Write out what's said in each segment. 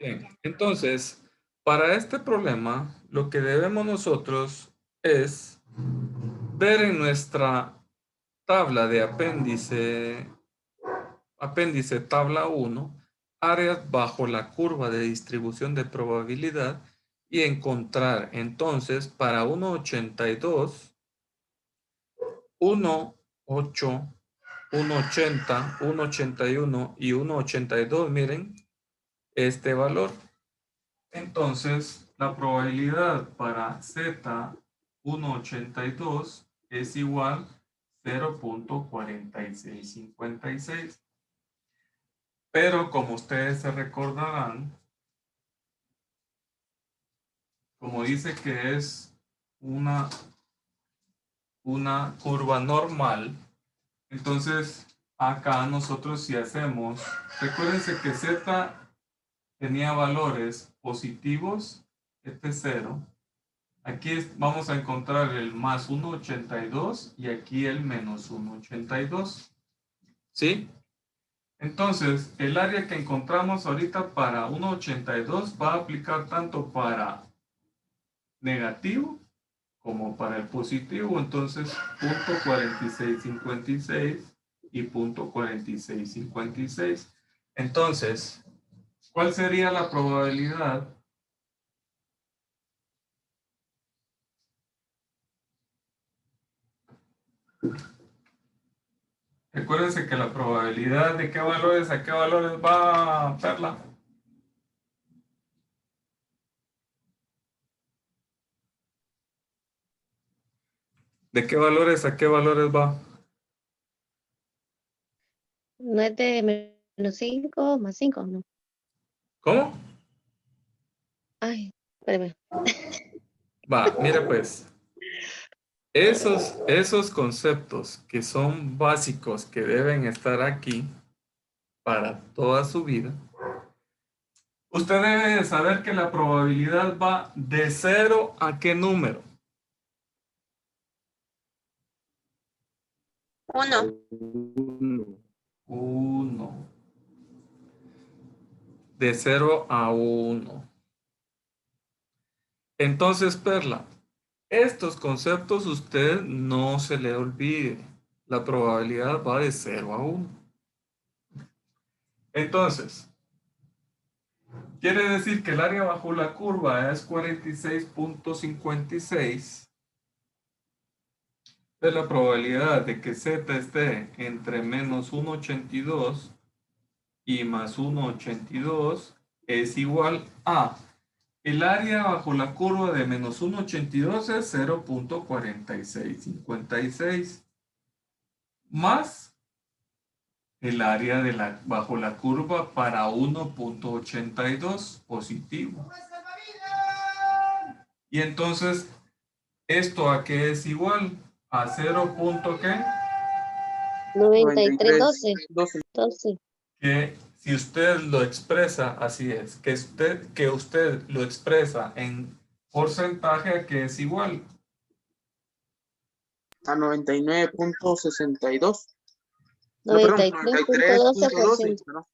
Bien, entonces, para este problema, lo que debemos nosotros es ver en nuestra tabla de apéndice tabla uno, áreas bajo la curva de distribución de probabilidad y encontrar entonces para 1,82, 1,8, 1,80, 1,81 y 1,82, miren este valor. Entonces, la probabilidad para Z 1,82 es igual a 0.4656. Pero como ustedes se recordarán, como dice que es una curva normal, entonces acá nosotros si hacemos, recuérdense que Z tenía valores positivos, este es 0. Aquí vamos a encontrar el más 1,82 y aquí el menos 1,82. ¿Sí? Entonces, el área que encontramos ahorita para 1,82 va a aplicar tanto para negativo como para el positivo. Entonces, punto 4656 y punto 4656. Entonces, ¿cuál sería la probabilidad? Recuérdense que la probabilidad de qué valores a qué valores va, Perla. ¿De qué valores a qué valores va? No es de menos 5 más 5, ¿no? ¿Cómo? Ay, espérame. Va, mira pues. Esos conceptos que son básicos que deben estar aquí para toda su vida, usted debe de saber que la probabilidad va de 0 a qué número. 1. 1. De 0 a 1. Entonces, Perla, estos conceptos usted no se le olvide. La probabilidad va de 0 a 1. Entonces, quiere decir que el área bajo la curva es 46.56. De la probabilidad de que Z esté entre menos 1,82 y más 1,82 es igual a el área bajo la curva de menos 1,82 es 0.4656 más el área bajo la curva para 1,82 positivo. Y entonces, ¿esto a qué es igual? A 0. ¿Qué? 93, 12. 12. Que si usted lo expresa, así es, que usted lo expresa en porcentaje a que es igual. A 99.62. No, perdón, 93.12. 93.12%. ¿verdad?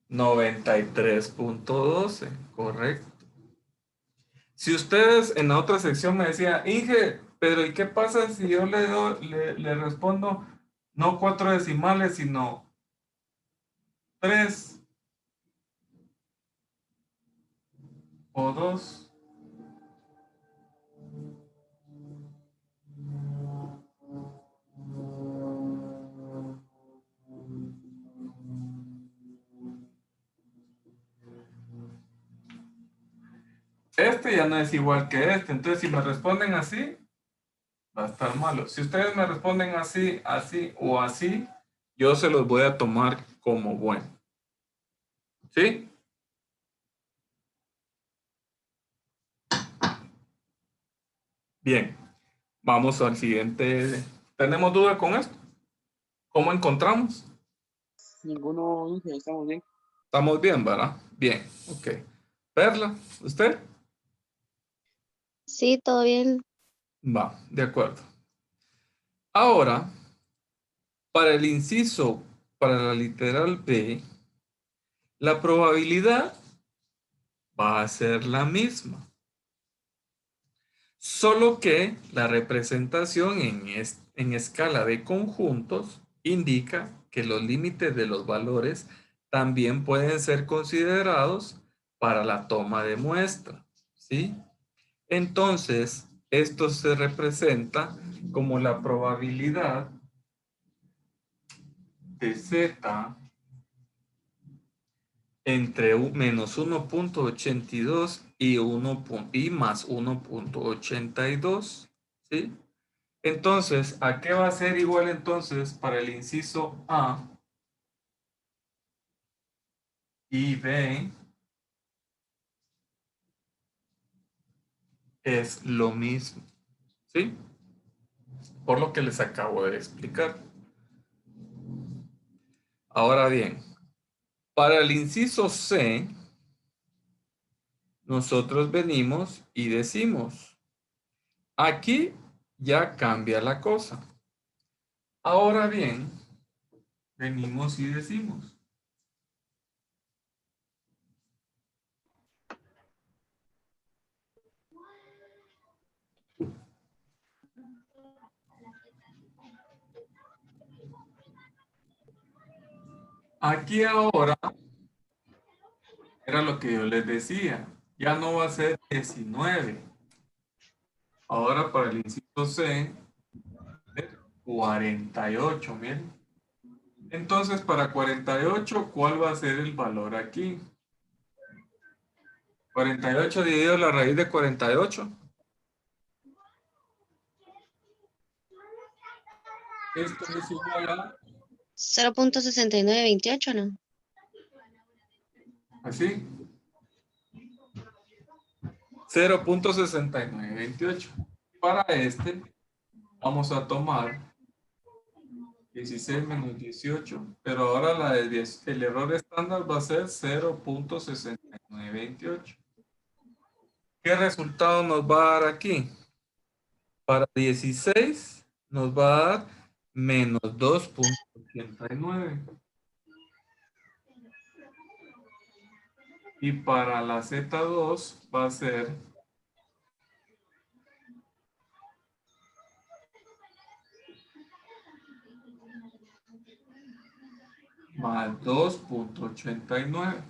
93.12, correcto. Si ustedes en la otra sección me decían, Inge, pero ¿y qué pasa si yo le respondo no 4 decimales, sino 3 o 2? Este ya no es igual que este, entonces si me responden así, va a estar malo. Si ustedes me responden así, así o así, yo se los voy a tomar como bueno. ¿Sí? Bien, vamos al siguiente. ¿Tenemos duda con esto? ¿Cómo encontramos? Ninguno, Inge, estamos bien. Estamos bien, ¿verdad? Bien, ok. Perla, ¿usted? Sí, todo bien. Va, de acuerdo. Ahora, para el inciso, para la literal B, la probabilidad va a ser la misma. Solo que la representación en escala de conjuntos indica que los límites de los valores también pueden ser considerados para la toma de muestra, ¿sí? Entonces, esto se representa como la probabilidad de Z entre menos 1.82 y más 1.82, ¿sí? Entonces, ¿a qué va a ser igual entonces para el inciso A y B? Es lo mismo, ¿sí? Por lo que les acabo de explicar. Ahora bien, para el inciso C, nosotros venimos y decimos, aquí ya cambia la cosa. Ahora bien, venimos y decimos, aquí ahora, era lo que yo les decía, ya no va a ser 19. Ahora para el inciso C, 48, miren. Entonces, para 48, ¿cuál va a ser el valor aquí? 48 dividido la raíz de 48. Esto es igual a, 0.6928, ¿no? así, 0.6928. Para este, vamos a tomar 16 menos 18, pero ahora la de 10, el error estándar va a ser 0.6928. ¿Qué resultado nos va a dar aquí? Para 16 nos va a dar menos 2.89. Y para la Z2 va a ser más 2.89.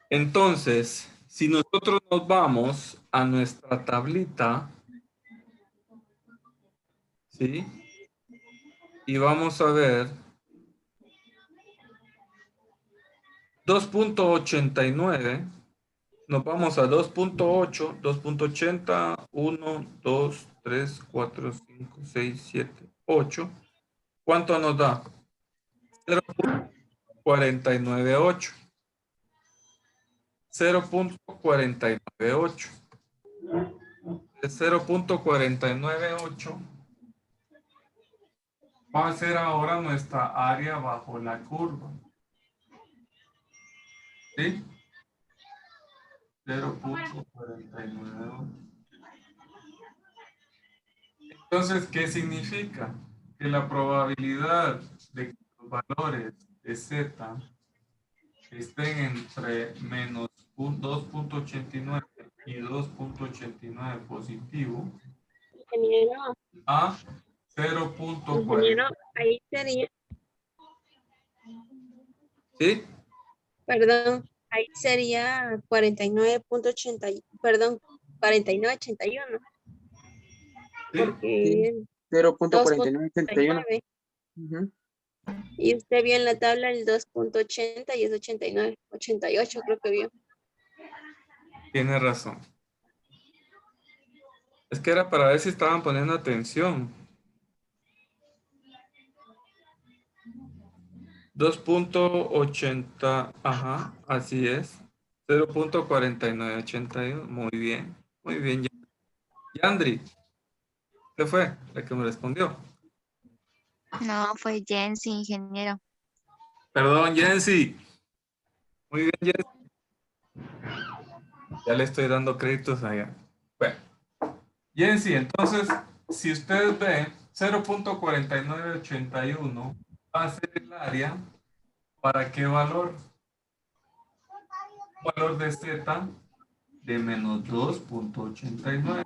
Entonces, si nosotros nos vamos a nuestra tablita, ¿sí? Y vamos a ver 2.89, nos vamos a 2.8, 2.80, 1, 2, 3, 4, 5, 6, 7, 8. ¿Cuánto nos da? 0.498. 0.498. De 0.498 va a ser ahora nuestra área bajo la curva. ¿Sí? 0.498. Entonces, ¿qué significa? Que la probabilidad de que los valores de Z estén entre menos 2.89 y 2.89 positivo Ingeniero, a 0.40. ingeniero, ahí sería, ¿Sí? perdón, ahí sería 49.80, perdón, 49.81, ¿Sí? Sí, porque 0.4981. 2.89. Ujú. Y usted vio en la tabla el 2.80 y es 89, 88 creo que vio. Tiene razón. Es que era para ver si estaban poniendo atención. 2.80, ajá, así es. 0.4981, muy bien. Yandri, ¿qué fue la que me respondió? No, fue Jensi, ingeniero. Perdón, Jensi. Muy bien, Jensi. Ya le estoy dando créditos allá. Bueno, Jensi, entonces, si ustedes ven, 0.4981 va a ser el área, ¿para qué valor? valor de Z de menos 2.89.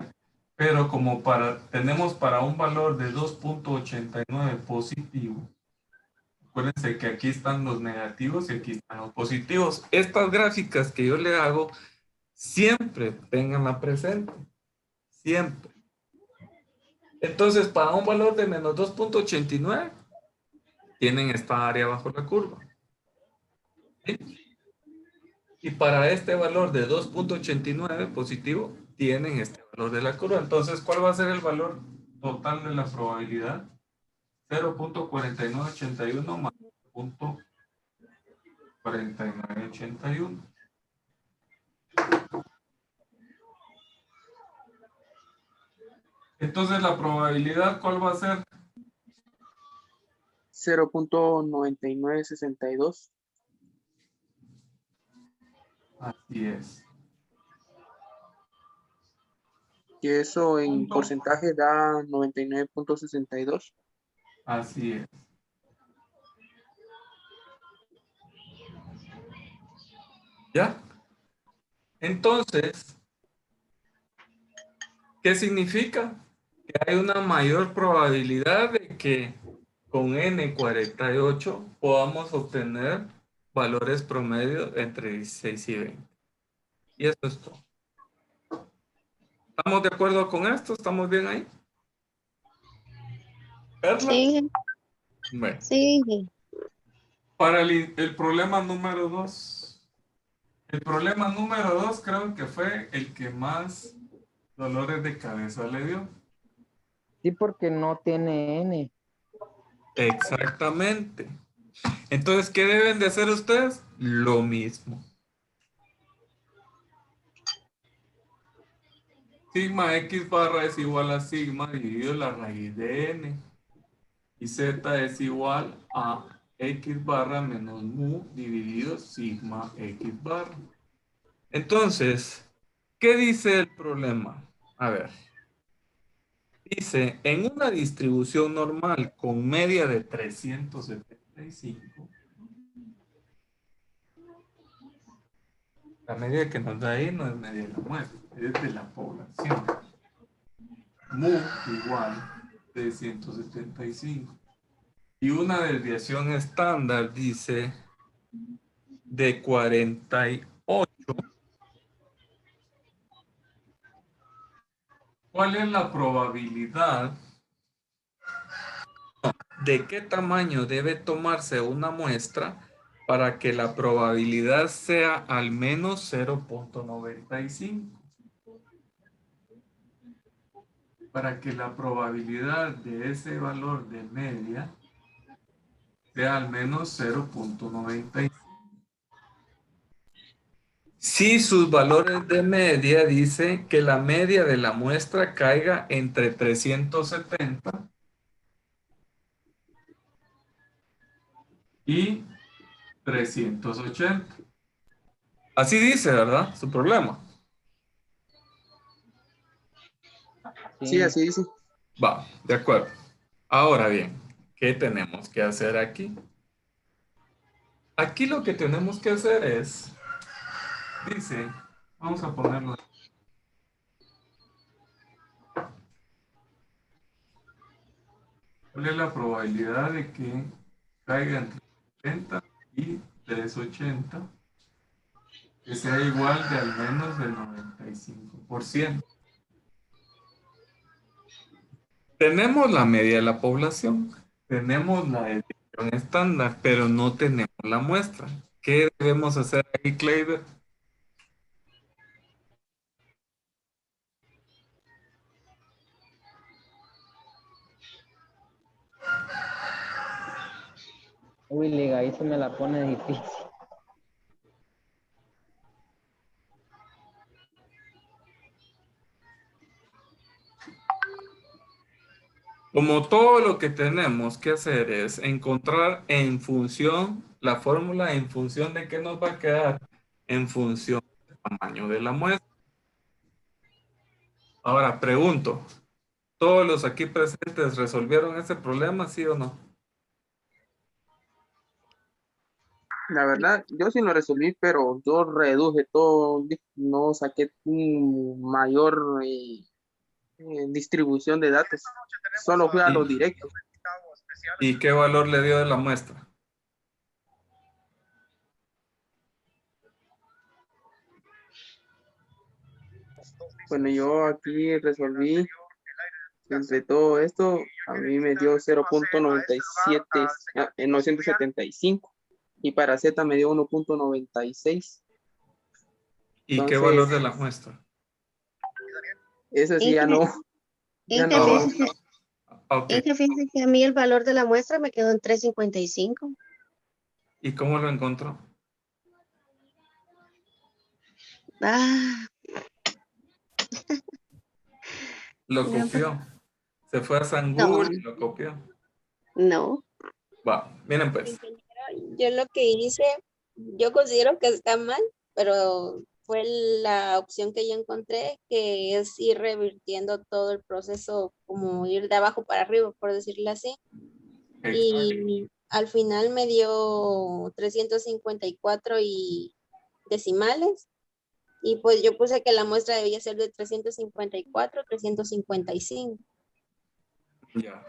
Pero como tenemos para un valor de 2.89 positivo, acuérdense que aquí están los negativos y aquí están los positivos. Estas gráficas que yo le hago, siempre tenganla presente. Siempre. Entonces, para un valor de menos 2.89, tienen esta área bajo la curva. ¿Sí? Y para este valor de 2.89 positivo, tienen este valor de la curva. Entonces, ¿cuál va a ser el valor total de la probabilidad? 0.4981 más 0.4981. Entonces, la probabilidad, ¿cuál va a ser? 0.9962. Así es. Que eso en Punto. porcentaje da 99.62. Así es. ¿Ya? Entonces, ¿qué significa? Que hay una mayor probabilidad de que con N48 podamos obtener valores promedio entre 16 y 20. Y eso es todo. ¿Estamos de acuerdo con esto? ¿Estamos bien ahí? ¿Perla? Sí, Bueno, sí. para el problema número 2. El problema número 2 creo que fue el que más dolores de cabeza le dio. Sí, porque no tiene N. Exactamente. Entonces, ¿qué deben de hacer ustedes? Lo mismo. Sigma X barra es igual a sigma dividido la raíz de n. Y z es igual a X barra menos mu dividido sigma X barra. Entonces, ¿qué dice el problema? A ver. Dice, en una distribución normal con media de 375, la media que nos da ahí no es media de la muestra, es de la población. Mu igual 375. Y una desviación estándar dice de 48. ¿Cuál es la probabilidad de qué tamaño debe tomarse una muestra para que la probabilidad sea al menos 0.95? Para que la probabilidad de ese valor de media sea al menos 0.95. Si sus valores de media dice que la media de la muestra caiga entre 370 y 380. Así dice, ¿verdad? Su problema. Sí, así dice. Va, de acuerdo. Ahora bien, ¿qué tenemos que hacer aquí? Aquí lo que tenemos que hacer es, dice, vamos a ponerlo. ¿Cuál es la probabilidad de que caiga entre 30 y 380? Que sea igual de al menos del 95%. Tenemos la media de la población, tenemos la desviación estándar, pero no tenemos la muestra. ¿Qué debemos hacer ahí, Kleiber? Uy, liga, ahí se me la pone difícil. Como todo lo que tenemos que hacer es encontrar en función, la fórmula en función de qué nos va a quedar, en función del tamaño de la muestra. Ahora pregunto, ¿todos los aquí presentes resolvieron ese problema, sí o no? La verdad, yo sí lo resolví, pero yo reduje todo, no saqué un mayor distribución de datos. Solo fui a lo ¿Y, directo. y qué valor le dio de la muestra? Bueno, yo aquí resolví entre todo esto, a mí me dio 0.97, 975 y para Z me dio 1.96. ¿Y qué valor Entonces, de la muestra? eso sí ya Inge, no, ya Inge, no. Ok. fíjese que a mí el valor de la muestra me quedó en 3.55. ¿Y cómo lo encontró? Ah, Lo no, pues, copió. Se fue a San no, Google y lo copió. no. Va, miren pues. Ingeniero, yo lo que hice, yo considero que está mal, pero fue la opción que yo encontré, que es ir revirtiendo todo el proceso, como ir de abajo para arriba, por decirlo así. Exacto. Y al final me dio 354 y decimales. Y pues yo puse que la muestra debía ser de 354, 355. Ya.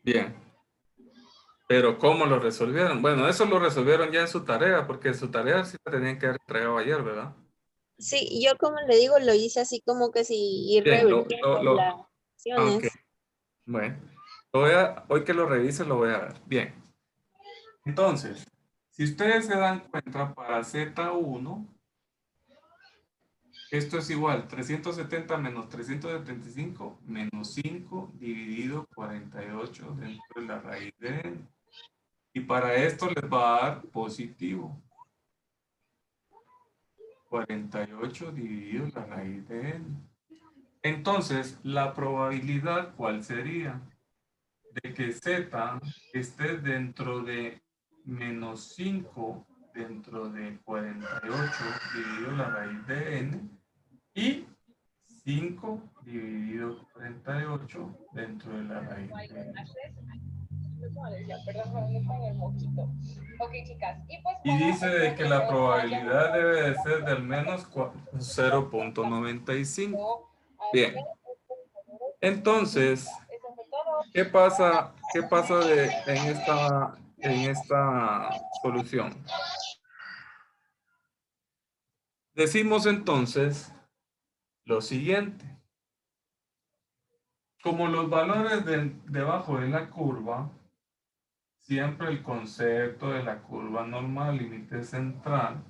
Bien. Pero ¿cómo lo resolvieron? Bueno, eso lo resolvieron ya en su tarea, porque su tarea sí la tenían que haber entregado ayer, ¿verdad? Sí, yo como le digo, lo hice así como que si ir Bien, revirtiendo las ok. acciones. Bueno, hoy que lo revise lo voy a ver. Bien. Entonces, si ustedes se dan cuenta, para Z1, esto es igual, 370 menos 375 menos 5 dividido 48 dentro de la raíz de n. Y para esto les va a dar positivo. 48 dividido la raíz de n. Entonces, la probabilidad, ¿cuál sería? De que z esté dentro de menos 5 dentro de 48 dividido la raíz de n y 5 dividido 48 dentro de la raíz de n. Y dice de que la probabilidad debe de ser del menos 0.95. Bien. Entonces, ¿qué pasa en esta solución? Decimos entonces lo siguiente. Como los valores debajo de la curva, siempre el concepto de la curva normal límite central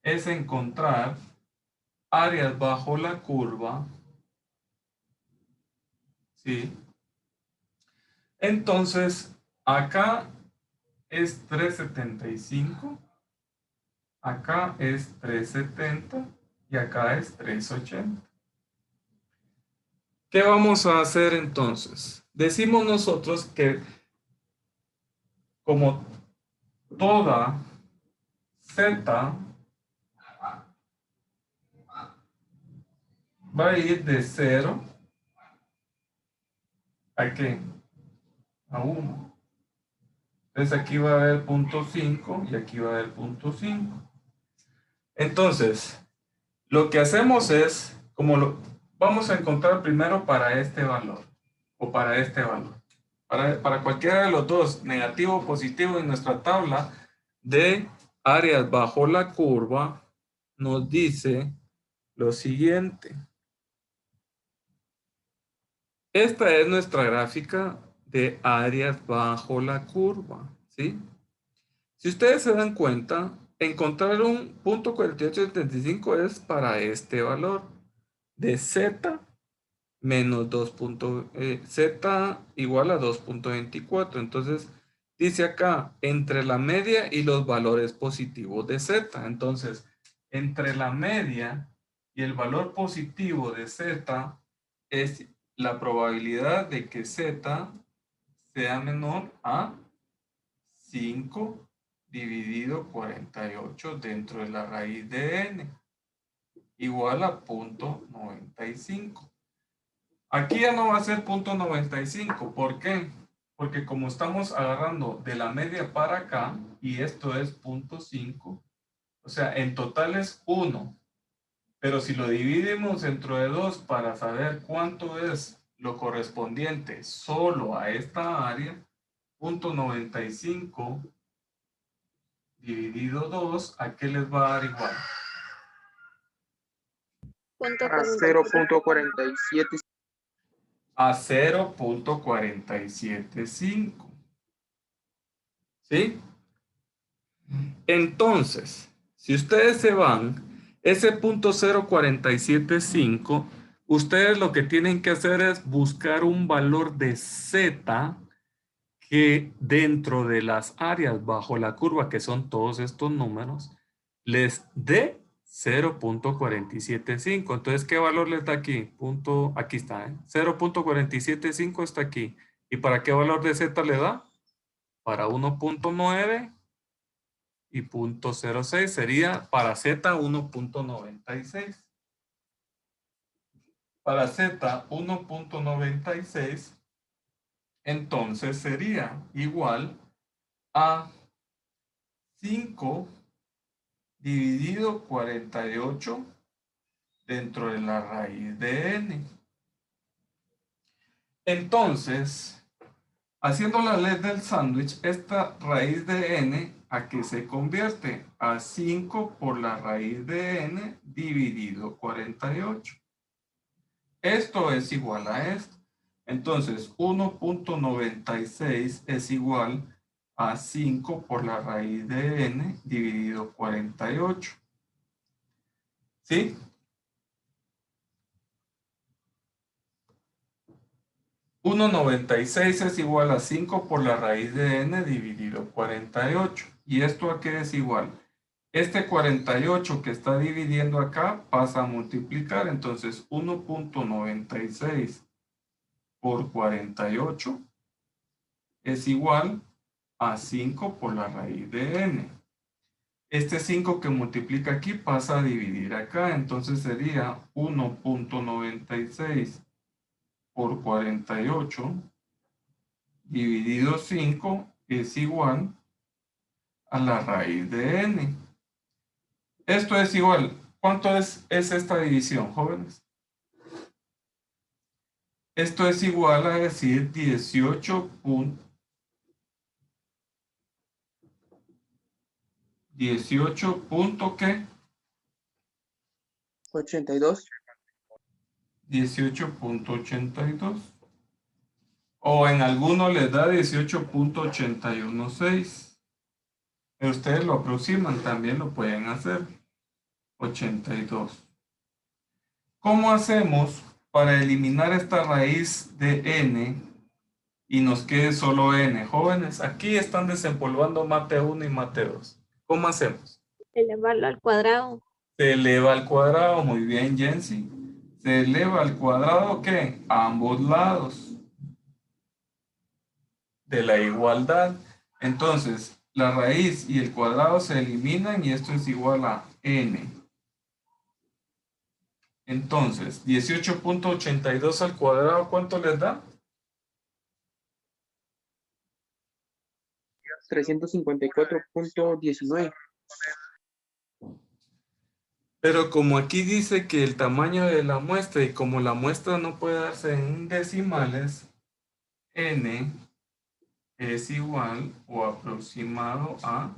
es encontrar áreas bajo la curva, ¿sí? Entonces, acá es 375, acá es 370 y acá es 380. ¿Qué vamos a hacer entonces? Decimos nosotros que como toda Z va a ir de 0 a ¿qué? A 1. Entonces aquí va a haber punto 5 y aquí va a haber punto 5. Entonces, lo que hacemos es, vamos a encontrar primero para este valor o para este valor. Para cualquiera de los dos, negativo o positivo, en nuestra tabla de áreas bajo la curva, nos dice lo siguiente. Esta es nuestra gráfica de áreas bajo la curva, ¿sí? Si ustedes se dan cuenta, encontrar un punto 4875 es para este valor de Z menos 2. Z igual a 2.24. Entonces, dice acá, entre la media y los valores positivos de Z. Entonces, entre la media y el valor positivo de Z es la probabilidad de que Z sea menor a 5 dividido 48 dentro de la raíz de n, igual a 0.95. Aquí ya no va a ser 0.95. ¿Por qué? Porque como estamos agarrando de la media para acá, y esto es 0.5, o sea, en total es 1. Pero si lo dividimos entre 2 para saber cuánto es lo correspondiente solo a esta área, 0.95 dividido 2, ¿a qué les va a dar igual? Punto A 47. 0.47. A 0.475. ¿Sí? Entonces, si ustedes se van, ese 0.0475, ustedes lo que tienen que hacer es buscar un valor de Z que dentro de las áreas bajo la curva, que son todos estos números, les dé 0.475. Entonces, ¿qué valor les da aquí? Aquí está, ¿eh? 0.475 está aquí. ¿Y para qué valor de Z le da? Para 1.9 y 0.06 sería para Z 1.96. Para Z 1.96, entonces sería igual a 5 dividido 48 dentro de la raíz de n. Entonces, haciendo la ley del sándwich, esta raíz de n, ¿a qué se convierte? A 5 por la raíz de n dividido 48. Esto es igual a esto. Entonces, 1.96 es igual a 5 por la raíz de n dividido 48. ¿Sí? 1.96 es igual a 5 por la raíz de n dividido 48. ¿Y esto a qué es igual? Este 48 que está dividiendo acá pasa a multiplicar. Entonces 1.96 por 48 es igual a 5 por la raíz de n. Este 5 que multiplica aquí pasa a dividir acá. Entonces sería 1.96 por 48 dividido 5 es igual a la raíz de n. Esto es igual. ¿Cuánto es esta división, jóvenes? Esto es igual a decir 18 punto ¿qué? 82. 18.82. O en algunos les da 18.816. Pero ustedes lo aproximan, también lo pueden hacer. 82. ¿Cómo hacemos para eliminar esta raíz de n y nos quede solo n? Jóvenes, aquí están desempolvando mate 1 y mate 2. ¿Cómo hacemos? Elevarlo al cuadrado. Se eleva al cuadrado, muy bien, Jensi. Se eleva al cuadrado, ¿qué? A ambos lados de la igualdad. Entonces, la raíz y el cuadrado se eliminan y esto es igual a n. Entonces, 18.82 al cuadrado, ¿cuánto les da? 354.19. Pero como aquí dice que el tamaño de la muestra y como la muestra no puede darse en decimales, n es igual o aproximado a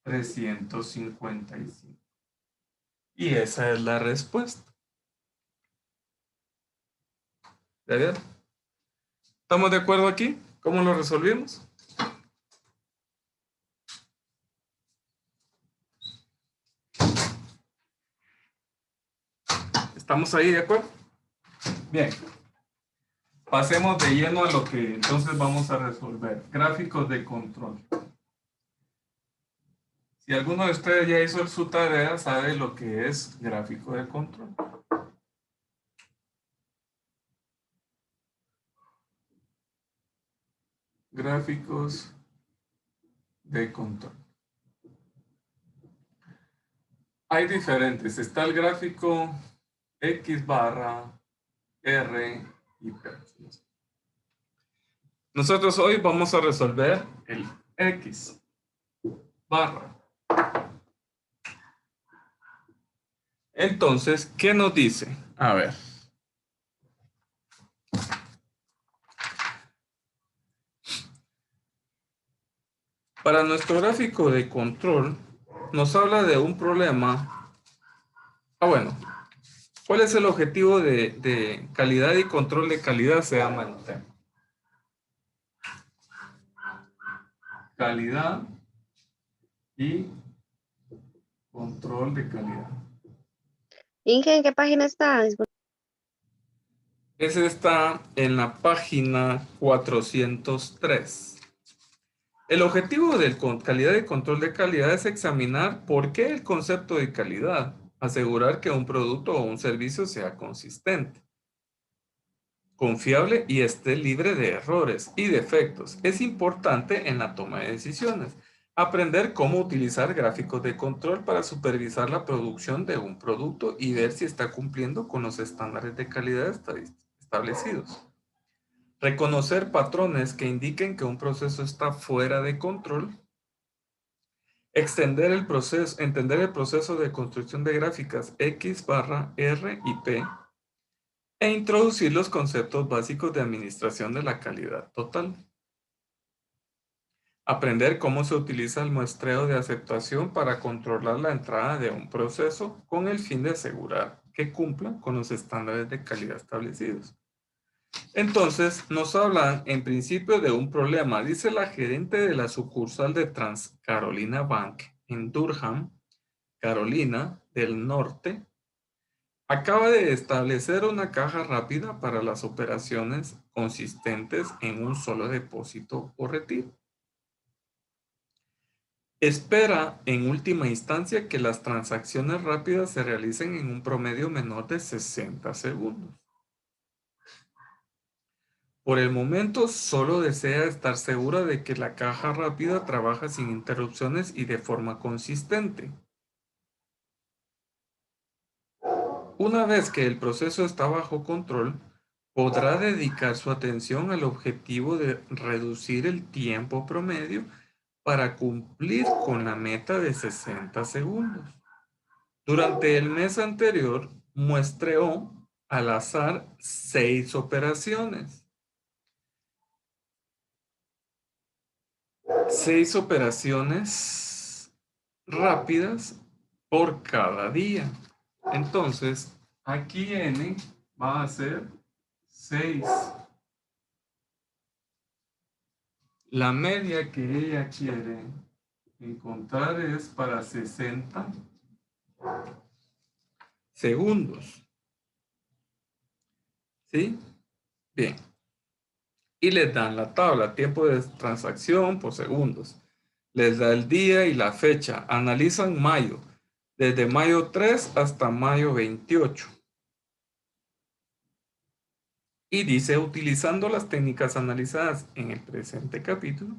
355. Y esa es la respuesta. ¿De acuerdo? ¿Estamos de acuerdo aquí? ¿Cómo lo resolvimos? ¿Estamos ahí de acuerdo? Bien. Pasemos de lleno a lo que entonces vamos a resolver. Gráficos de control. Si alguno de ustedes ya hizo su tarea, sabe lo que es gráfico de control. Gráficos de control. Hay diferentes. Está el gráfico X barra, R y P. Nosotros hoy vamos a resolver el X barra. Entonces, ¿qué nos dice? A ver. Para nuestro gráfico de control, nos habla de un problema. Bueno, ¿cuál es el objetivo de calidad y control de calidad? Se llama el tema. Calidad y control de calidad. Inge, ¿en qué página está? Disculpe. Ese está en la página 403. El objetivo de calidad y control de calidad es examinar por qué el concepto de calidad, asegurar que un producto o un servicio sea consistente, confiable y esté libre de errores y defectos. Es importante en la toma de decisiones. Aprender cómo utilizar gráficos de control para supervisar la producción de un producto y ver si está cumpliendo con los estándares de calidad establecidos. Reconocer patrones que indiquen que un proceso está fuera de control. Entender el proceso de construcción de gráficas X barra R y P. E introducir los conceptos básicos de administración de la calidad total. Aprender cómo se utiliza el muestreo de aceptación para controlar la entrada de un proceso con el fin de asegurar que cumpla con los estándares de calidad establecidos. Entonces, nos hablan en principio de un problema. Dice la gerente de la sucursal de Trans Carolina Bank en Durham, Carolina del Norte, acaba de establecer una caja rápida para las operaciones consistentes en un solo depósito o retiro. Espera en última instancia que las transacciones rápidas se realicen en un promedio menor de 60 segundos. Por el momento, solo desea estar segura de que la caja rápida trabaja sin interrupciones y de forma consistente. Una vez que el proceso está bajo control, podrá dedicar su atención al objetivo de reducir el tiempo promedio para cumplir con la meta de 60 segundos. Durante el mes anterior, muestreó al azar 6 operaciones. 6 operaciones rápidas por cada día. Entonces, aquí N va a ser 6. La media que ella quiere encontrar es para 60 segundos. ¿Sí? Bien. Y les dan la tabla, tiempo de transacción por segundos. Les da el día y la fecha. Analizan mayo, desde mayo 3 hasta mayo 28. Y dice, utilizando las técnicas analizadas en el presente capítulo,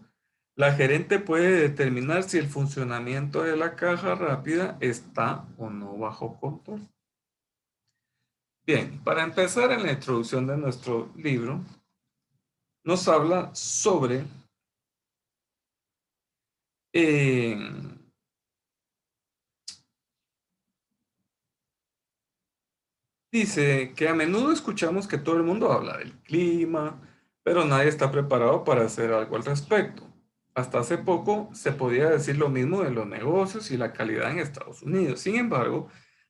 la gerente puede determinar si el funcionamiento de la caja rápida está o no bajo control. Bien, para empezar en la introducción de nuestro libro, nos habla sobre dice que a menudo escuchamos que todo el mundo habla del clima, pero nadie está preparado para hacer algo al respecto. Hasta hace poco se podía decir lo mismo de los negocios y la calidad en Estados Unidos. Sin embargo,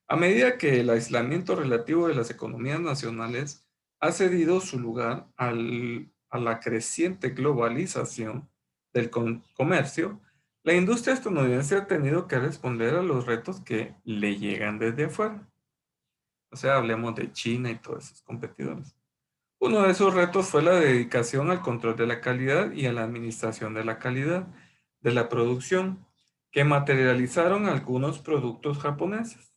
a medida que el aislamiento relativo de las economías nacionales ha cedido su lugar a la creciente globalización del comercio, la industria estadounidense ha tenido que responder a los retos que le llegan desde afuera. O sea, hablemos de China y todos esos competidores. Uno de esos retos fue la dedicación al control de la calidad y a la administración de la calidad de la producción, que materializaron algunos productos japoneses,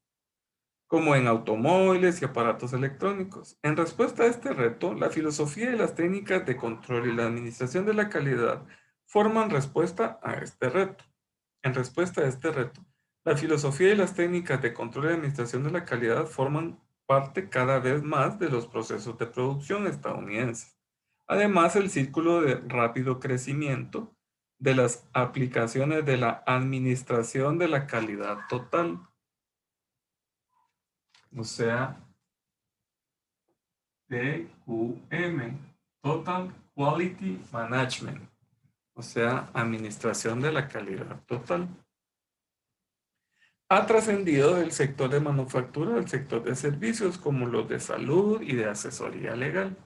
como en automóviles y aparatos electrónicos. En respuesta a este reto, la filosofía y las técnicas de control y la administración de la calidad forman respuesta a este reto. En respuesta a este reto, la filosofía y las técnicas de control y administración de la calidad forman parte cada vez más de los procesos de producción estadounidenses. Además, el círculo de rápido crecimiento de las aplicaciones de la administración de la calidad total. O sea, TQM, Total Quality Management. O sea, administración de la calidad total. Ha trascendido del sector de manufactura al sector de servicios como los de salud y de asesoría legal.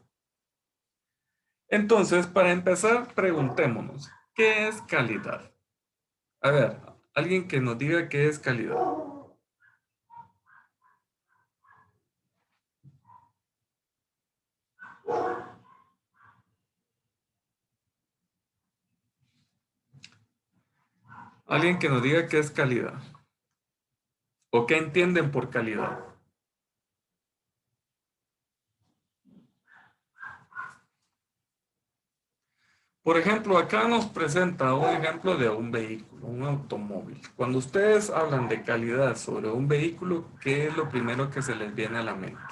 Entonces, para empezar, preguntémonos, ¿qué es calidad? A ver, alguien que nos diga qué es calidad. Alguien que nos diga qué es calidad. ¿O qué entienden por calidad? Por ejemplo, acá nos presenta un ejemplo de un vehículo, un automóvil. Cuando ustedes hablan de calidad sobre un vehículo, ¿qué es lo primero que se les viene a la mente?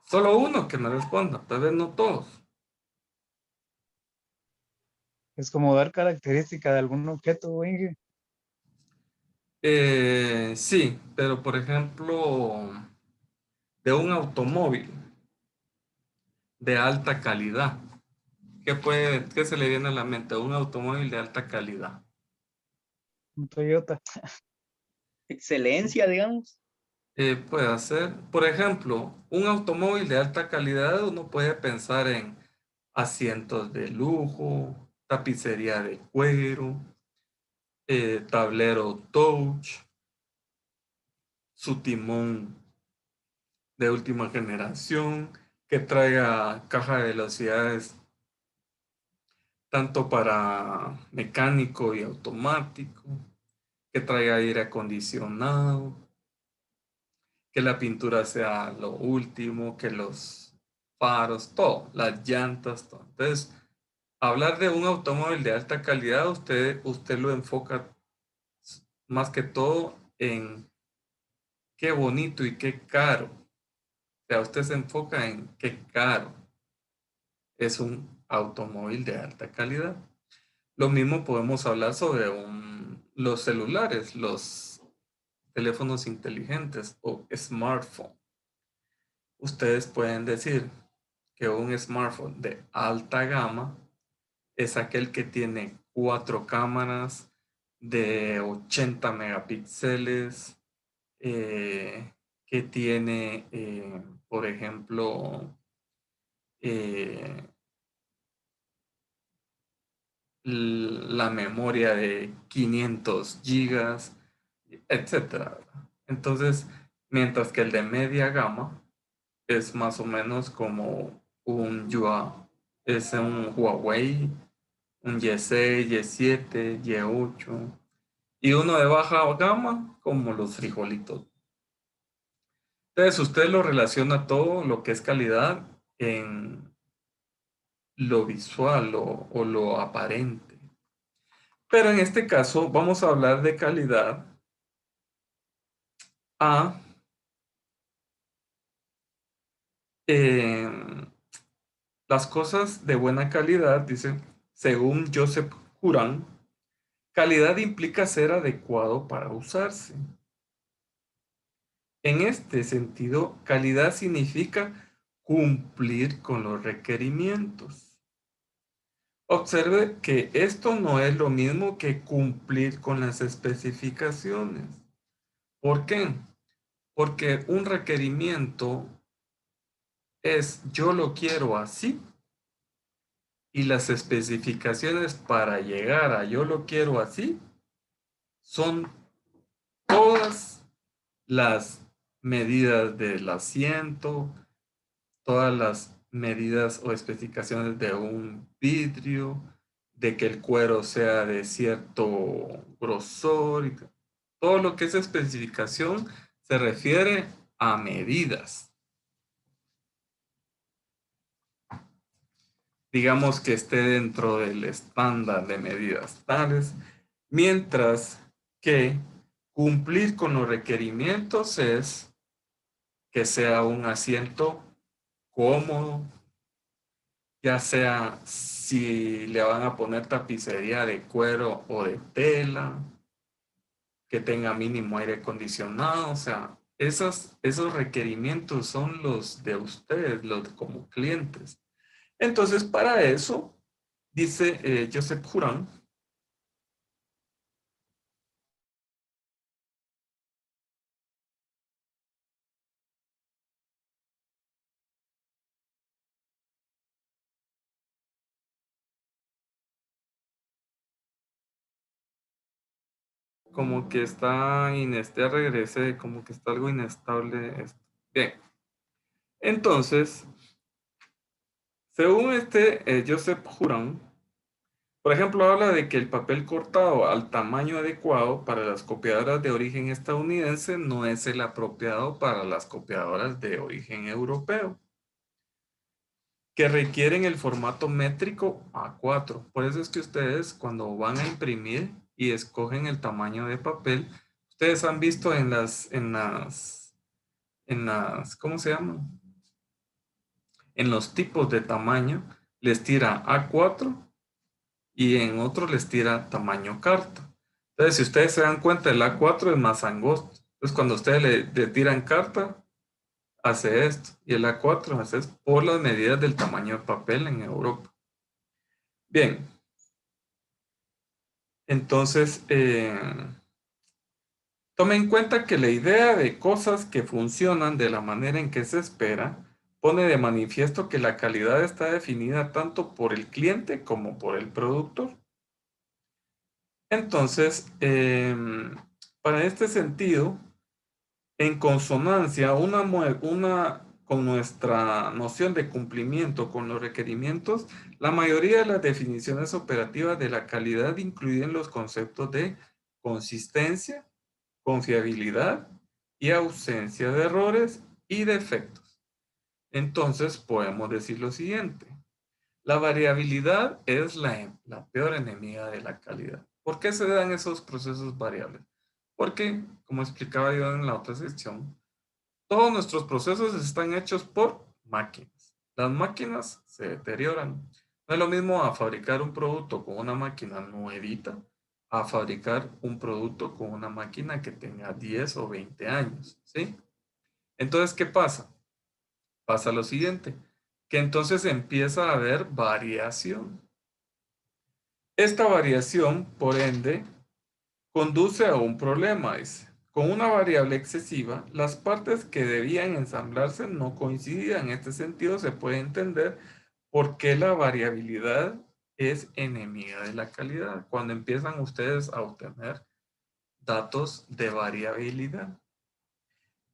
Solo uno que me responda, tal vez no todos. Es como dar característica de algún objeto, Inge. Sí, pero por ejemplo, de un automóvil de alta calidad. ¿Qué se le viene a la mente? Un automóvil de alta calidad. Un Toyota. Excelencia, digamos. Puede ser, por ejemplo, un automóvil de alta calidad, uno puede pensar en asientos de lujo, tapicería de cuero, tablero touch, su timón de última generación, que traiga caja de velocidades tanto para mecánico y automático, que traiga aire acondicionado, que la pintura sea lo último, que los faros, todo, las llantas, todo. Entonces, hablar de un automóvil de alta calidad, usted lo enfoca más que todo en qué bonito y qué caro. O sea, usted se enfoca en qué caro es un automóvil de alta calidad. Lo mismo podemos hablar sobre los celulares, los teléfonos inteligentes o smartphone. Ustedes pueden decir que un smartphone de alta gama es aquel que tiene 4 cámaras de 80 megapíxeles, que tiene, por ejemplo, la memoria de 500 gigas, etcétera. Entonces, mientras que el de media gama es más o menos como es un Huawei, un Y6, Y7, Y8, y uno de baja gama como los frijolitos. Entonces, usted lo relaciona todo lo que es calidad en lo visual o lo aparente. Pero en este caso vamos a hablar de calidad a las cosas de buena calidad, dice, según Joseph Juran, calidad implica ser adecuado para usarse. En este sentido, calidad significa cumplir con los requerimientos. Observe que esto no es lo mismo que cumplir con las especificaciones. ¿Por qué? Porque un requerimiento es yo lo quiero así y las especificaciones para llegar a yo lo quiero así son todas las medidas del asiento, todas las medidas o especificaciones de un vidrio, de que el cuero sea de cierto grosor. Todo lo que es especificación se refiere a medidas. Digamos que esté dentro del estándar de medidas tales, mientras que Cumplir con los requerimientos es que sea un asiento cómodo, ya sea si le van a poner tapicería de cuero o de tela, que tenga mínimo aire acondicionado, o sea, esos requerimientos son los de ustedes, los como clientes. Entonces, para eso, dice Joseph Juran, como que está inestable, regrese, como que está algo inestable esto. Bien, entonces, según Joseph Juran, por ejemplo, habla de que el papel cortado al tamaño adecuado para las copiadoras de origen estadounidense no es el apropiado para las copiadoras de origen europeo, que requieren el formato métrico A4. Por eso es que ustedes cuando van a imprimir y escogen el tamaño de papel, ustedes han visto ¿cómo se llama? En los tipos de tamaño, les tira A4 y en otros les tira tamaño carta. Entonces, si ustedes se dan cuenta, el A4 es más angosto. Entonces, cuando ustedes le tiran carta, hace esto. Y el A4 hace esto por las medidas del tamaño de papel en Europa. Bien. Entonces, tome en cuenta que la idea de cosas que funcionan de la manera en que se espera pone de manifiesto que la calidad está definida tanto por el cliente como por el productor. Entonces, para este sentido, en consonancia con nuestra noción de cumplimiento con los requerimientos, la mayoría de las definiciones operativas de la calidad incluyen los conceptos de consistencia, confiabilidad y ausencia de errores y defectos. Entonces, podemos decir lo siguiente. La variabilidad es la peor enemiga de la calidad. ¿Por qué se dan esos procesos variables? Porque, como explicaba yo en la otra sección, todos nuestros procesos están hechos por máquinas. Las máquinas se deterioran. No es lo mismo a fabricar un producto con una máquina nuevita a fabricar un producto con una máquina que tenga 10 o 20 años, ¿sí? Entonces, ¿qué pasa? Pasa lo siguiente, que entonces empieza a haber variación. Esta variación, por ende, conduce a un problema, dice. Con una variable excesiva, las partes que debían ensamblarse no coincidían. En este sentido, se puede entender por qué la variabilidad es enemiga de la calidad. Cuando empiezan ustedes a obtener datos de variabilidad.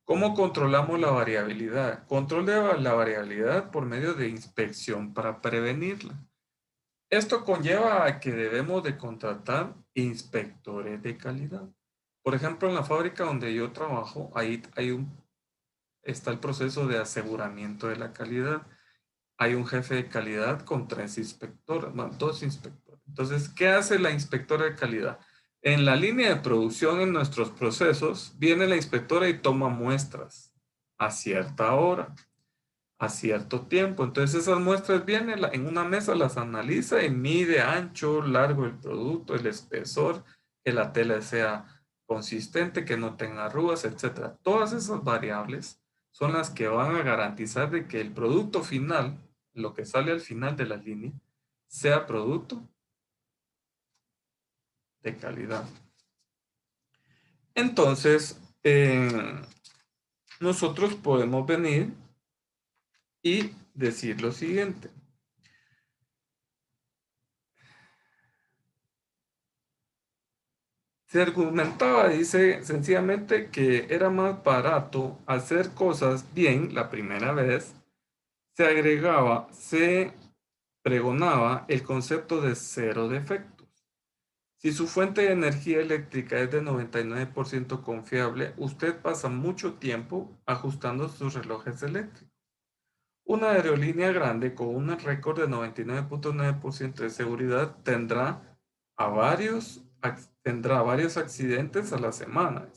¿Cómo controlamos la variabilidad? Control de la variabilidad por medio de inspección para prevenirla. Esto conlleva a que debemos de contratar inspectores de calidad. Por ejemplo, en la fábrica donde yo trabajo, ahí está el proceso de aseguramiento de la calidad. Hay un jefe de calidad con 3 inspectores, no, 2 inspectores. Entonces, ¿qué hace la inspectora de calidad? En la línea de producción en nuestros procesos, viene la inspectora y toma muestras a cierta hora, a cierto tiempo. Entonces esas muestras vienen en una mesa, las analiza y mide ancho, largo el producto, el espesor, que la tela sea consistente, que no tenga arrugas, etc. Todas esas variables son las que van a garantizar de que el producto final, lo que sale al final de la línea, sea producto de calidad. Entonces, nosotros podemos venir y decir lo siguiente. Se argumentaba, dice sencillamente, que era más barato hacer cosas bien la primera vez. Se pregonaba el concepto de cero defectos. Si su fuente de energía eléctrica es de 99% confiable, usted pasa mucho tiempo ajustando sus relojes eléctricos. Una aerolínea grande con un récord de 99.9% de seguridad tendrá a varios tendrá varios accidentes a la semana.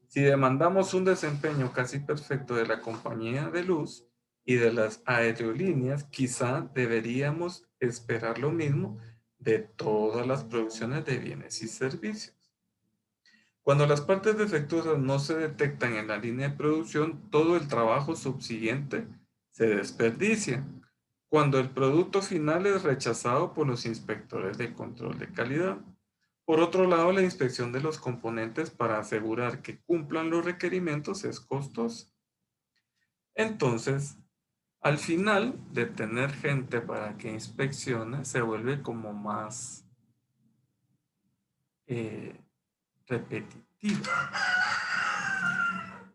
Si demandamos un desempeño casi perfecto de la compañía de luz y de las aerolíneas, quizá deberíamos esperar lo mismo de todas las producciones de bienes y servicios. Cuando las partes defectuosas no se detectan en la línea de producción, todo el trabajo subsiguiente se desperdicia. Cuando el producto final es rechazado por los inspectores de control de calidad. Por otro lado, la inspección de los componentes para asegurar que cumplan los requerimientos es costosa. Entonces, al final de tener gente para que inspeccione, se vuelve como más repetitivo.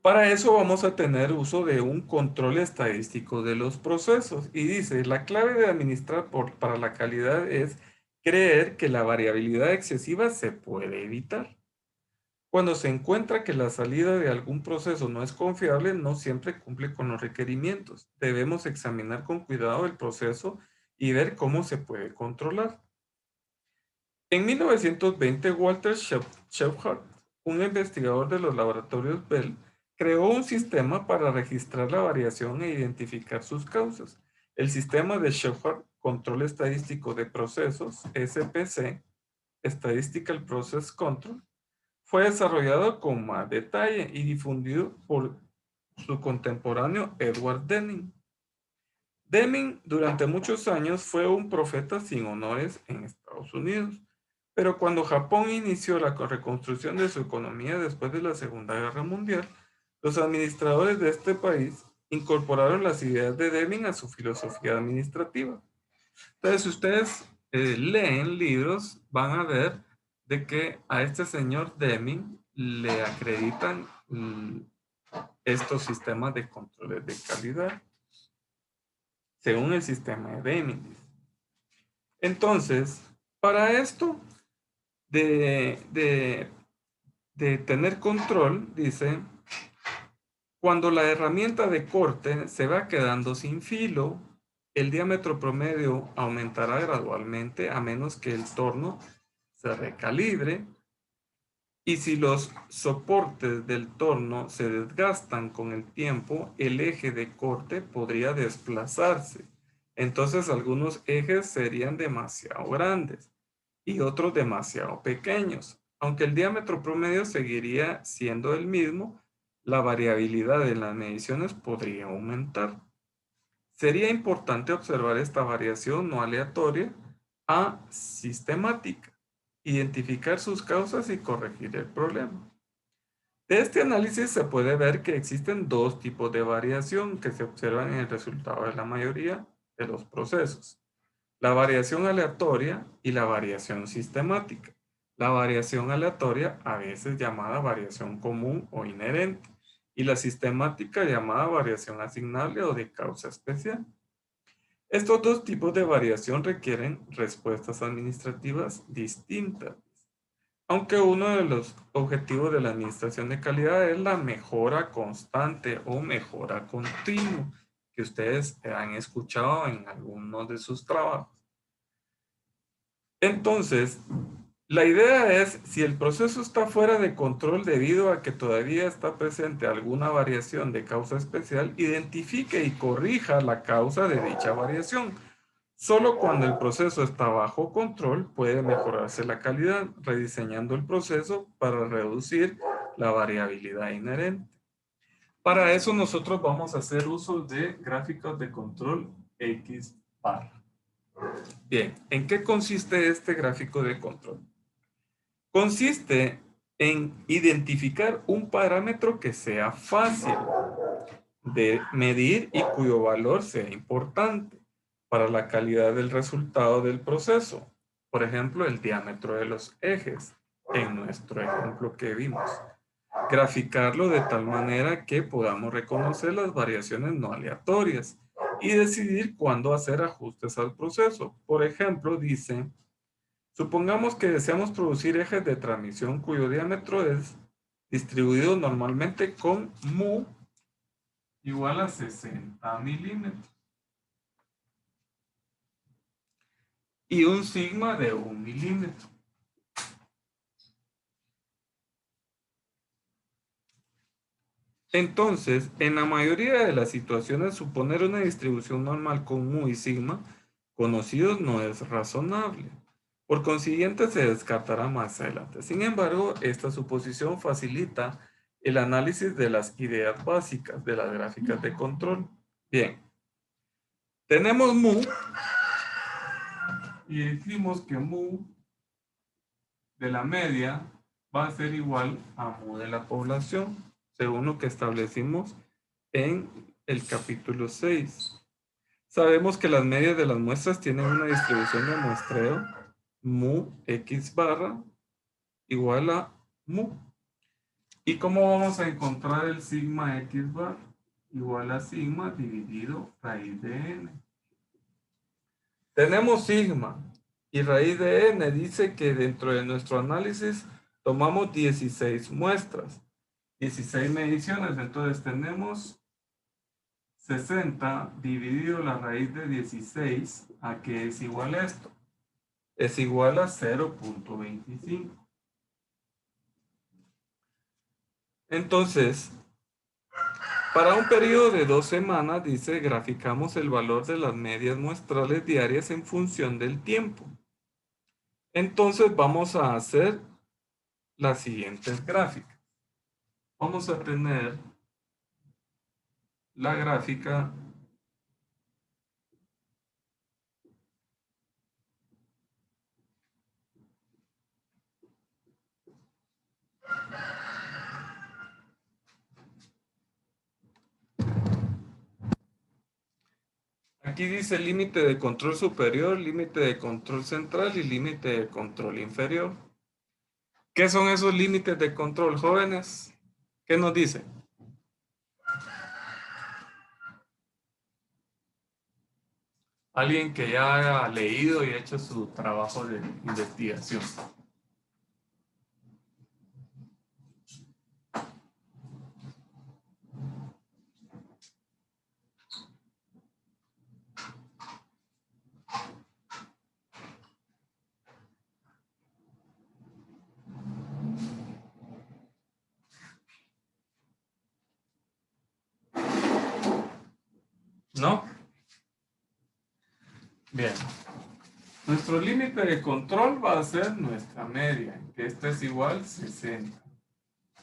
Para eso vamos a tener uso de un control estadístico de los procesos. Y dice, la clave de administrar para la calidad es creer que la variabilidad excesiva se puede evitar. Cuando se encuentra que la salida de algún proceso no es confiable, no siempre cumple con los requerimientos. Debemos examinar con cuidado el proceso y ver cómo se puede controlar. En 1920, Walter Shepard, un investigador de los laboratorios Bell, creó un sistema para registrar la variación e identificar sus causas. El sistema de Shepard, Control Estadístico de Procesos, SPC, Statistical Process Control, fue desarrollado con más detalle y difundido por su contemporáneo Edward Deming. Deming durante muchos años fue un profeta sin honores en Estados Unidos, pero cuando Japón inició la reconstrucción de su economía después de la Segunda Guerra Mundial, los administradores de este país incorporaron las ideas de Deming a su filosofía administrativa. Entonces, si ustedes leen libros, van a ver de que a este señor Deming le acreditan estos sistemas de controles de calidad, según el sistema de Deming. Entonces, para esto de tener control, dice, cuando la herramienta de corte se va quedando sin filo, el diámetro promedio aumentará gradualmente a menos que el torno se recalibre. Y si los soportes del torno se desgastan con el tiempo, el eje de corte podría desplazarse. Entonces algunos ejes serían demasiado grandes y otros demasiado pequeños. Aunque el diámetro promedio seguiría siendo el mismo, la variabilidad en las mediciones podría aumentar. Sería importante observar esta variación no aleatoria a sistemática, identificar sus causas y corregir el problema. De este análisis se puede ver que existen dos tipos de variación que se observan en el resultado de la mayoría de los procesos. La variación aleatoria y la variación sistemática. La variación aleatoria, a veces llamada variación común o inherente, y la sistemática llamada variación asignable o de causa especial. Estos dos tipos de variación requieren respuestas administrativas distintas, aunque uno de los objetivos de la administración de calidad es la mejora constante o mejora continua, que ustedes han escuchado en algunos de sus trabajos. Entonces, la idea es, si el proceso está fuera de control debido a que todavía está presente alguna variación de causa especial, identifique y corrija la causa de dicha variación. Solo cuando el proceso está bajo control puede mejorarse la calidad, rediseñando el proceso para reducir la variabilidad inherente. Para eso nosotros vamos a hacer uso de gráficos de control X-bar. Bien, ¿en qué consiste este gráfico de control? Consiste en identificar un parámetro que sea fácil de medir y cuyo valor sea importante para la calidad del resultado del proceso. Por ejemplo, el diámetro de los ejes, en nuestro ejemplo que vimos. Graficarlo de tal manera que podamos reconocer las variaciones no aleatorias y decidir cuándo hacer ajustes al proceso. Por ejemplo, dice, supongamos que deseamos producir ejes de transmisión cuyo diámetro es distribuido normalmente con mu igual a 60 milímetros y un sigma de 1 milímetro. Entonces, en la mayoría de las situaciones, suponer una distribución normal con mu y sigma conocidos no es razonable. Por consiguiente, se descartará más adelante. Sin embargo, esta suposición facilita el análisis de las ideas básicas de las gráficas de control. Bien, tenemos mu y decimos que mu de la media va a ser igual a mu de la población, según lo que establecimos en el capítulo 6. Sabemos que las medias de las muestras tienen una distribución de muestreo mu x barra igual a mu. ¿Y cómo vamos a encontrar el sigma x bar? Igual a sigma dividido raíz de n. Tenemos sigma y raíz de n dice que dentro de nuestro análisis tomamos 16 muestras, 16 mediciones, entonces tenemos 60 dividido la raíz de 16, ¿a qué es igual esto? Es igual a 0.25. Entonces, para un periodo de 2 semanas, dice, graficamos el valor de las medias muestrales diarias en función del tiempo. Entonces, vamos a hacer las siguientes gráficas. Vamos a tener la gráfica aquí dice límite de control superior, límite de control central y límite de control inferior. ¿Qué son esos límites de control, jóvenes? ¿Qué nos dice? Alguien que ya haya leído y hecho su trabajo de investigación. ¿No? Bien. Nuestro límite de control va a ser nuestra media, que esta es igual a 60.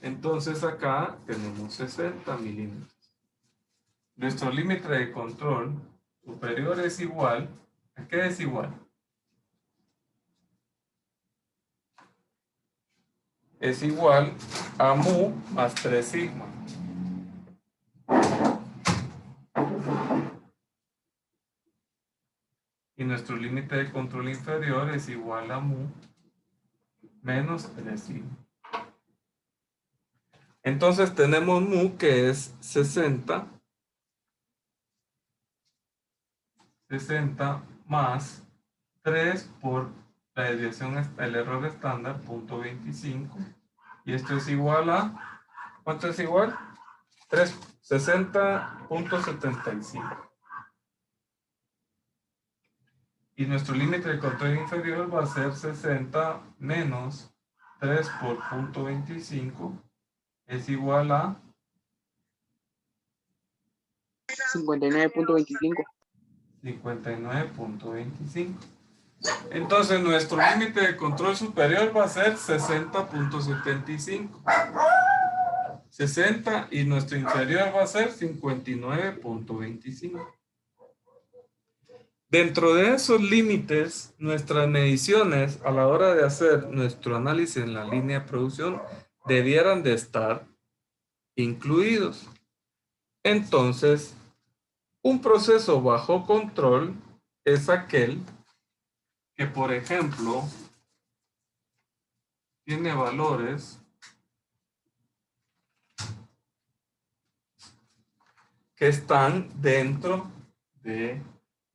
Entonces acá tenemos 60 milímetros. Nuestro límite de control superior es igual, ¿a qué es igual? Es igual a mu más 3 sigma. Y nuestro límite de control inferior es igual a mu menos 3 sigma. Entonces tenemos mu que es 60 más 3 por la desviación, el error estándar, 0.25. Y esto es igual a, ¿cuánto es igual? 60.75. Y nuestro límite de control inferior va a ser 60 menos 3 por 0.25 es igual a 59.25. 59.25. Entonces nuestro límite de control superior va a ser 60.75. 60 y nuestro inferior va a ser 59.25. Dentro de esos límites, nuestras mediciones a la hora de hacer nuestro análisis en la línea de producción debieran de estar incluidos. Entonces, un proceso bajo control es aquel que, por ejemplo, tiene valores que están dentro de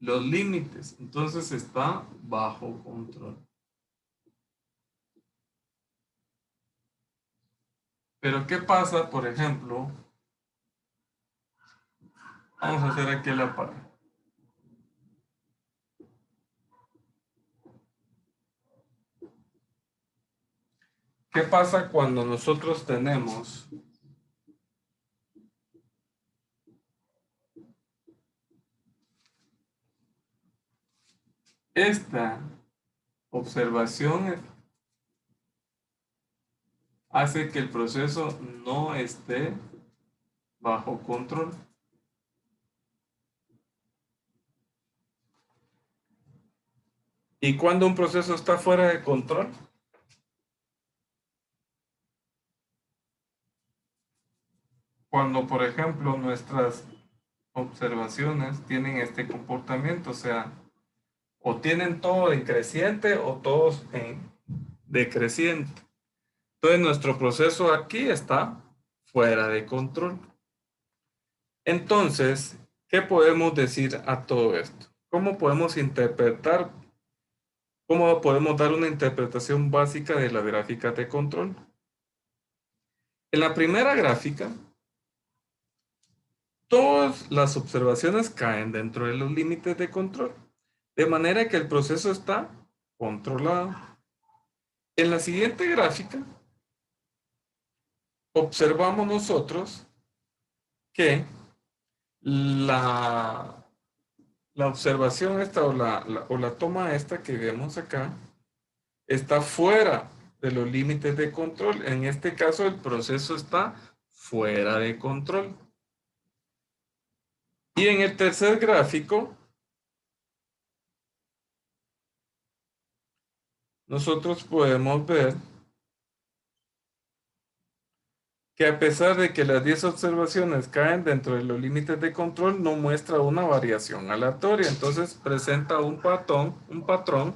los límites. Entonces está bajo control. Pero ¿qué pasa, por ejemplo? Vamos a hacer aquí la par. ¿Qué pasa cuando nosotros tenemos esta observación hace que el proceso no esté bajo control. ¿Y cuando un proceso está fuera de control? Cuando, por ejemplo, nuestras observaciones tienen este comportamiento, o sea, o tienen todo en creciente o todos en decreciente. Entonces, nuestro proceso aquí está fuera de control. Entonces, ¿qué podemos decir a todo esto? ¿Cómo podemos interpretar? ¿Cómo podemos dar una interpretación básica de las gráficas de control? En la primera gráfica, todas las observaciones caen dentro de los límites de control, de manera que el proceso está controlado. En la siguiente gráfica, observamos nosotros que la observación esta o la toma esta que vemos acá está fuera de los límites de control. En este caso, el proceso está fuera de control. Y en el tercer gráfico, nosotros podemos ver que a pesar de que las 10 observaciones caen dentro de los límites de control, no muestra una variación aleatoria. Entonces presenta un patrón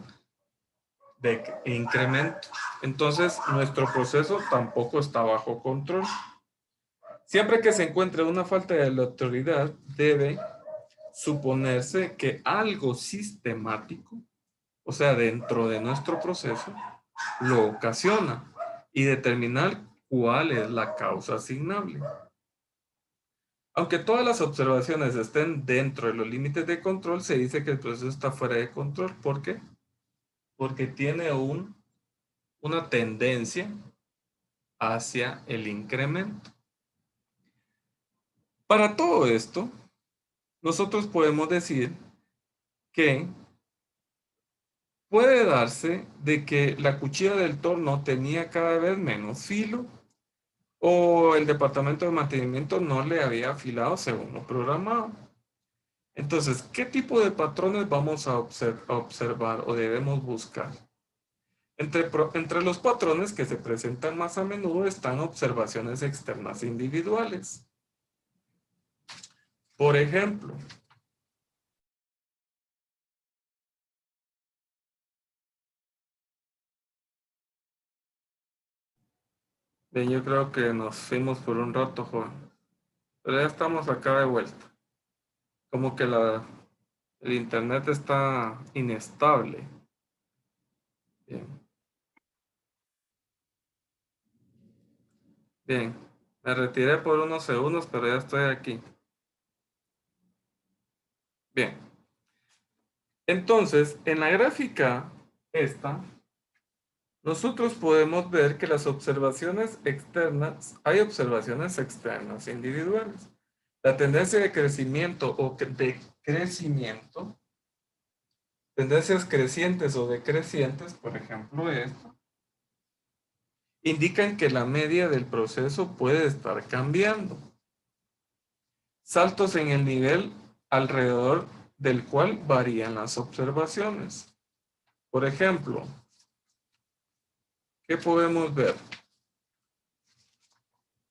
de incremento. Entonces nuestro proceso tampoco está bajo control. Siempre que se encuentre una falta de aleatoriedad, debe suponerse que algo sistemático, o sea, dentro de nuestro proceso, lo ocasiona y determinar cuál es la causa asignable. Aunque todas las observaciones estén dentro de los límites de control, se dice que el proceso está fuera de control. ¿Por qué? Porque tiene una tendencia hacia el incremento. Para todo esto, nosotros podemos decir que puede darse de que la cuchilla del torno tenía cada vez menos filo o el departamento de mantenimiento no le había afilado según lo programado. Entonces, ¿qué tipo de patrones vamos a observar o debemos buscar? Entre los patrones que se presentan más a menudo están observaciones externas individuales. Por ejemplo, bien, yo creo que nos fuimos por un rato, joven. Pero ya estamos acá de vuelta. Como que el internet está inestable. Bien. Bien. Me retiré por unos segundos, pero ya estoy aquí. Bien. Entonces, en la gráfica esta, nosotros podemos ver que las observaciones externas, hay observaciones externas individuales. La tendencia de crecimiento o de crecimiento, tendencias crecientes o decrecientes, por ejemplo esto, indican que la media del proceso puede estar cambiando. Saltos en el nivel alrededor del cual varían las observaciones. Por ejemplo, ¿qué podemos ver?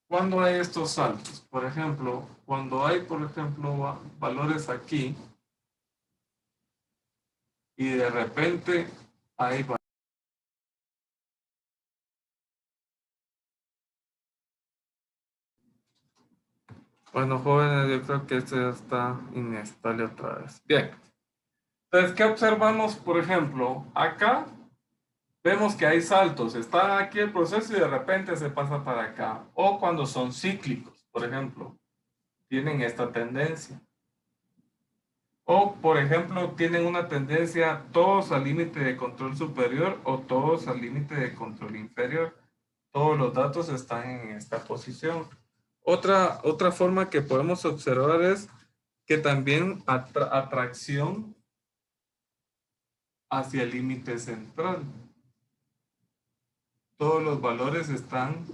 Cuando hay estos saltos, por ejemplo, cuando hay, por ejemplo, valores aquí y de repente hay valores. Bueno, jóvenes, yo creo que esto ya está inestable otra vez. Bien. Entonces, ¿qué observamos? Por ejemplo, acá vemos que hay saltos. Está aquí el proceso y de repente se pasa para acá. O cuando son cíclicos, por ejemplo, tienen esta tendencia. O, por ejemplo, tienen una tendencia todos al límite de control superior o todos al límite de control inferior. Todos los datos están en esta posición. Otra forma que podemos observar es que también atracción hacia el límite central. Todos los valores están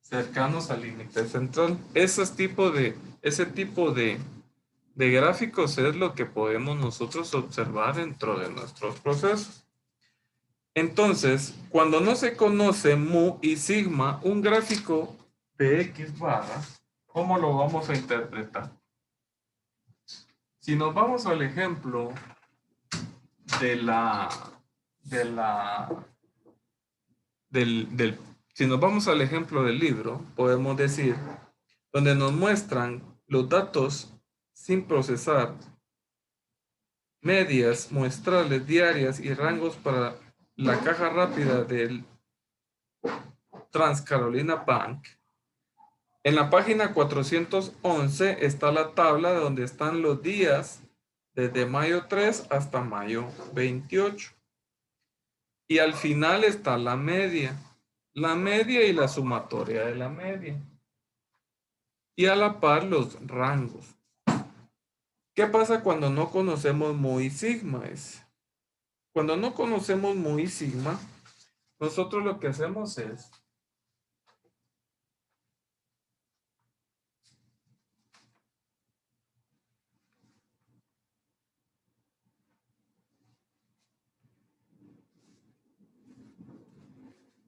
cercanos al límite central. Ese tipo de gráficos es lo que podemos nosotros observar dentro de nuestros procesos. Entonces, cuando no se conoce mu y sigma, un gráfico de X barra, ¿cómo lo vamos a interpretar? Si nos vamos al ejemplo si nos vamos al ejemplo del libro, podemos decir, donde nos muestran los datos sin procesar, medias, muestrales, diarias y rangos para la caja rápida del Transcarolina Bank. En la página 411 está la tabla donde están los días desde mayo 3 hasta mayo 28. Y al final está la media y la sumatoria de la media. Y a la par los rangos. ¿Qué pasa cuando no conocemos mu y sigma? Cuando no conocemos mu y sigma, nosotros lo que hacemos es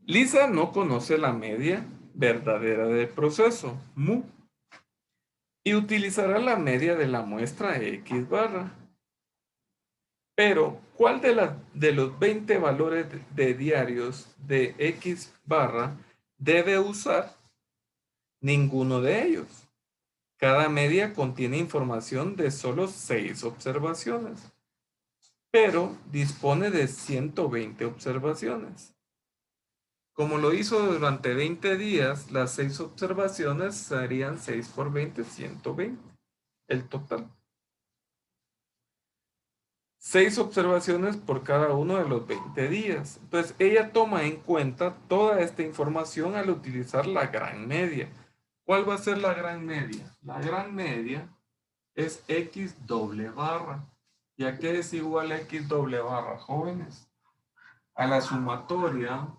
Lisa no conoce la media verdadera del proceso, mu, y utilizará la media de la muestra X barra. Pero, ¿cuál de los 20 valores de diarios de X barra debe usar? Ninguno de ellos. Cada media contiene información de solo 6 observaciones, pero dispone de 120 observaciones. Como lo hizo durante 20 días, las 6 observaciones serían 6 por 20, 120, el total. 6 observaciones por cada uno de los 20 días. Entonces, ella toma en cuenta toda esta información al utilizar la gran media. ¿Cuál va a ser la gran media? La gran media es X doble barra. ¿Y a qué es igual a X doble barra, jóvenes? A la sumatoria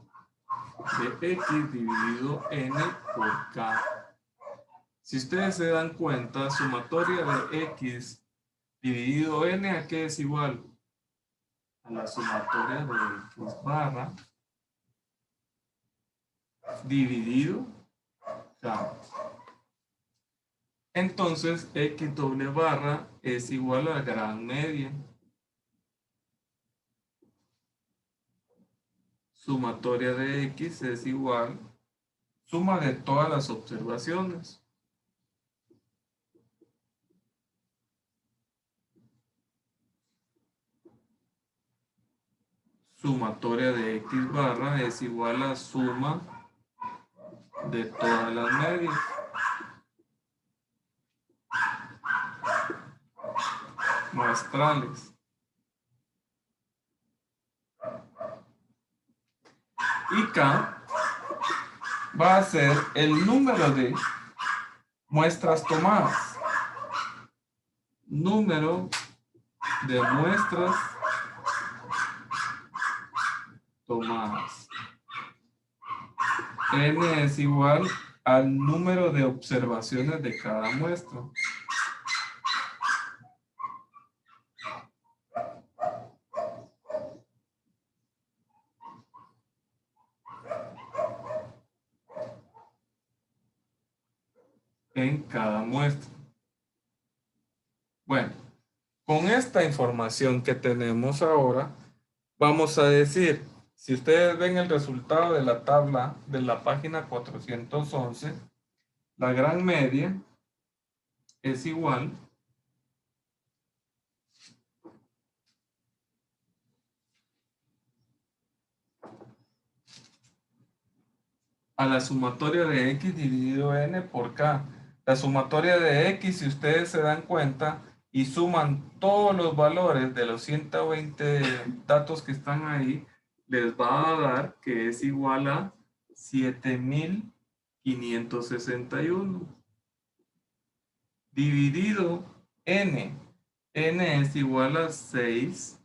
de X dividido N por K. Si ustedes se dan cuenta, sumatoria de X dividido N, ¿a qué es igual? A la sumatoria de X barra dividido K. Entonces, X doble barra es igual a gran media. Sumatoria de X es igual suma de todas las observaciones. Sumatoria de X barra es igual a suma de todas las medias. Muestrales. Y K va a ser el número de muestras tomadas. Número de muestras tomadas. N es igual al número de observaciones de cada muestra. En cada muestra. Bueno, con esta información que tenemos ahora, vamos a decir, si ustedes ven el resultado de la tabla de la página 411, la gran media es igual a la sumatoria de X dividido N por K. La sumatoria de X, si ustedes se dan cuenta y suman todos los valores de los 120 datos que están ahí, les va a dar que es igual a 7.561 dividido N. N es igual a 6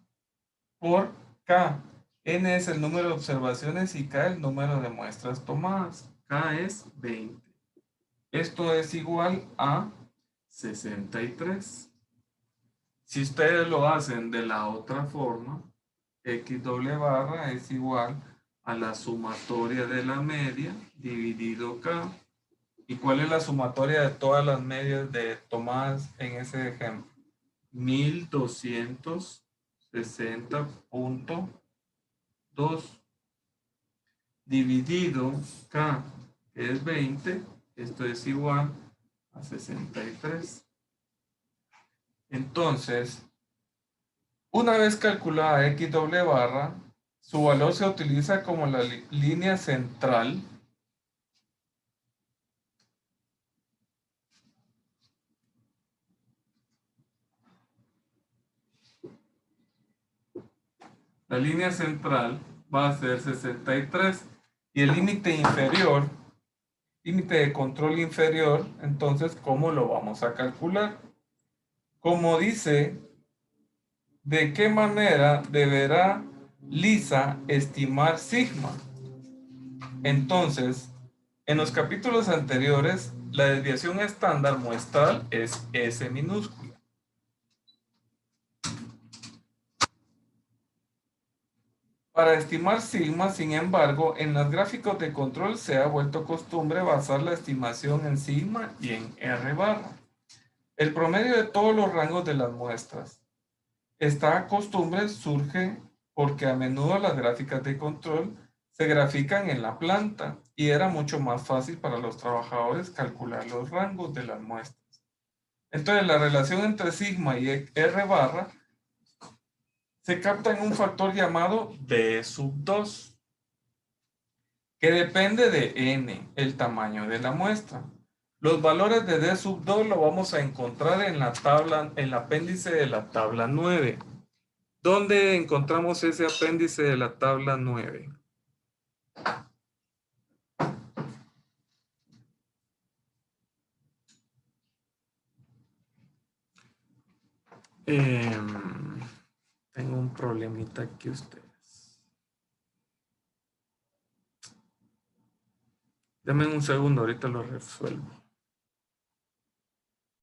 por K. N es el número de observaciones y K el número de muestras tomadas. K es 20. Esto es igual a 63. Si ustedes lo hacen de la otra forma, X doble barra es igual a la sumatoria de la media dividido K. ¿Y cuál es la sumatoria de todas las medias tomadas en ese ejemplo? 1260.2 dividido K, que es 20, esto es igual a 63. Entonces, una vez calculada X doble barra, su valor se utiliza como la línea central va a ser 63 y el límite inferior, límite de control inferior, entonces, ¿cómo lo vamos a calcular? Como dice, ¿de qué manera deberá Lisa estimar sigma? Entonces, en los capítulos anteriores, la desviación estándar muestral es S minúscula. Para estimar sigma, sin embargo, en los gráficos de control se ha vuelto costumbre basar la estimación en sigma y en R barra. El promedio de todos los rangos de las muestras. Esta costumbre surge porque a menudo las gráficas de control se grafican en la planta y era mucho más fácil para los trabajadores calcular los rangos de las muestras. Entonces, la relación entre sigma y R barra se capta en un factor llamado D sub 2, que depende de N, el tamaño de la muestra. Los valores de D sub 2 lo vamos a encontrar en la tabla, en el apéndice de la tabla 9. ¿Dónde encontramos ese apéndice de la tabla 9? Tengo un problemita aquí ustedes. Denme un segundo, ahorita lo resuelvo.